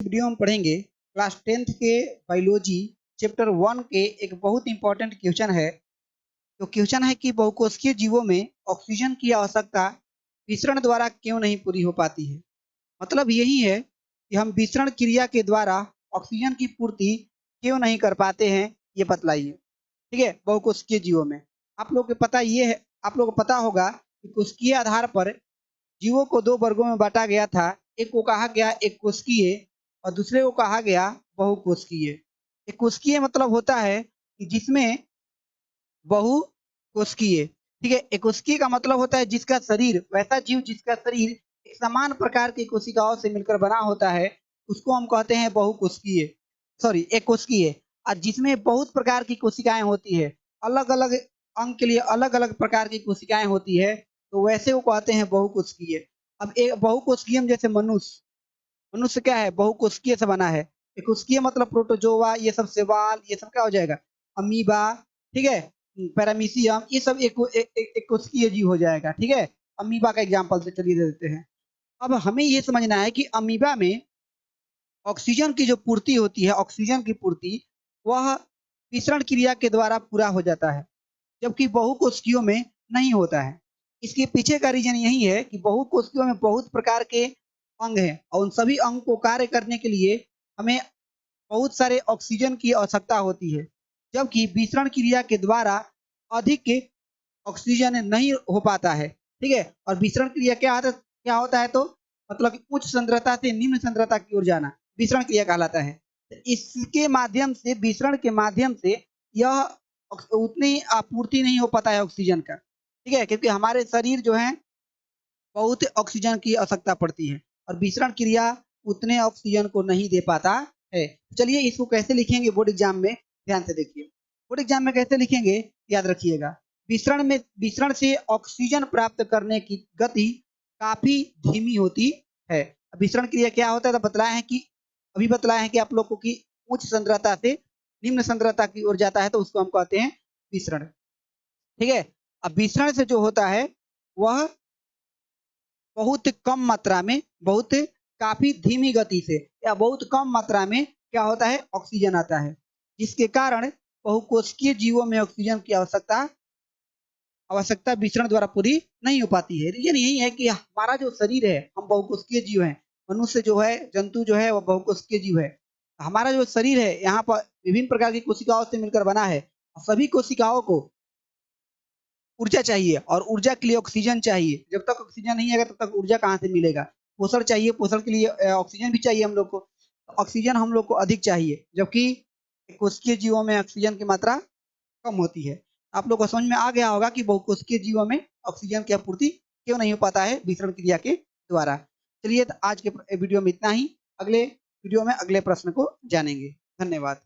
Video में पढ़ेंगे class 10th के बायोलॉजी चैप्टर 1 के एक बहुत इंपॉर्टेंट क्वेश्चन है। तो क्वेश्चन है कि बहुकोशिकीय जीवों में ऑक्सीजन की आवश्यकता विसरण द्वारा क्यों नहीं पूरी हो पाती है। मतलब यही है कि हम विसरण क्रिया के द्वारा ऑक्सीजन की पूर्ति क्यों नहीं कर पाते हैं, ये बतलाइए। ठीक है, बहुकोशिकीय जीवों में आप लोग को पता ये है, आप लोग को पता होगा कि कोशिकीय आधार पर जीवों को दो वर्गों में बांटा गया था। एक को कहा गया एक कोशिकीय और दूसरे को कहा गया बहुकोशिकीय। एक कोशिकीय मतलब होता है कि जिसमें बहुकोशिकीय, ठीक है। एक कोशिकीय का मतलब होता है जिसका शरीर, वैसा जीव जिसका शरीर एक समान प्रकार की कोशिकाओं से मिलकर बना होता है, उसको हम कहते हैं बहुकोशिकीय, सॉरी एक कोशिकीय। और जिसमें बहुत प्रकार की कोशिकाएं होती है, अलग अलग अंग के लिए अलग अलग प्रकार की कोशिकाएं होती है, तो वैसे वो कहते हैं बहुकोशिकीय। अब एक बहुकोशिकीय में जैसे मनुष्य क्या है, बहुकोशिकीय से बना है। एक कोशिकीय मतलब प्रोटोजोआ, ये सब शैवाल, ये सब क्या हो जाएगा, अमीबा, ठीक है, पैरामीशियम, ये सब एक कोशिकीय जीव हो जाएगा। ठीक है, अमीबा का एग्जांपल से चलिए दे देते हैं। अब हमें ये समझना है कि अमीबा में ऑक्सीजन की जो पूर्ति होती है, ऑक्सीजन की पूर्ति वह विसरण क्रिया के द्वारा पूरा हो जाता है, जबकि बहुकोशिकीयों में नहीं होता है। इसके पीछे का रीजन यही है कि बहुकोशिकीयों में बहुत प्रकार के अंग हैं और उन सभी अंग को कार्य करने के लिए हमें बहुत सारे ऑक्सीजन की आवश्यकता होती है, जबकि विसरण क्रिया के द्वारा अधिक ऑक्सीजन नहीं हो पाता है। ठीक है, और विसरण क्रिया क्या होता है, तो मतलब उच्च सांद्रता से निम्न सांद्रता की ओर जाना विसरण क्रिया कहलाता है। इसके माध्यम से, विसरण के माध्यम से यह उतनी आपूर्ति नहीं हो पाता है ऑक्सीजन का। ठीक है, क्योंकि हमारे शरीर जो है बहुत ऑक्सीजन की आवश्यकता पड़ती है और विसरण क्रिया उतने ऑक्सीजन को नहीं दे पाता है। चलिए इसको कैसे लिखेंगे बोर्ड एग्जाम में, ध्यान से देखिए। बोर्ड एग्जाम में कैसे लिखेंगे याद रखिएगा। विसरण से ऑक्सीजन प्राप्त करने की गति काफी धीमी होती है। विसरण क्रिया क्या होता है, तो बताया है कि आप लोग को कि उच्च सांद्रता से निम्न सांद्रता की ओर जाता है, तो उसको हम कहते हैं विसरण। ठीक है, अब विसरण से जो होता है वह बहुत कम मात्रा में, काफी धीमी गति से या बहुत कम मात्रा में क्या होता है, ऑक्सीजन आता है, जिसके कारण बहुकोशिकीय जीवों में ऑक्सीजन की आवश्यकता विसरण द्वारा पूरी नहीं हो पाती है। रीजन यही है कि हमारा जो शरीर है, हम बहुकोशिकीय जीव हैं। मनुष्य जो है, जंतु जो है, वह बहुकोशिकीय जीव है। हमारा जो शरीर है यहाँ पर विभिन्न प्रकार की कोशिकाओं से मिलकर बना है। सभी कोशिकाओं को ऊर्जा चाहिए और ऊर्जा के लिए ऑक्सीजन चाहिए। जब तक ऑक्सीजन नहीं आएगा तब तक ऊर्जा कहाँ से मिलेगा। पोषण चाहिए, पोषण के लिए ऑक्सीजन भी चाहिए हम लोग को। ऑक्सीजन हम लोग को अधिक चाहिए, जबकि कोशिकीय जीवों में ऑक्सीजन की मात्रा कम होती है। आप लोग को समझ में आ गया होगा कि बहुकोशिकीय जीवों में ऑक्सीजन की आपूर्ति क्यों नहीं हो पाता है विसरण क्रिया के द्वारा। चलिए, तो आज के वीडियो में इतना ही। अगले वीडियो में अगले प्रश्न को जानेंगे। धन्यवाद।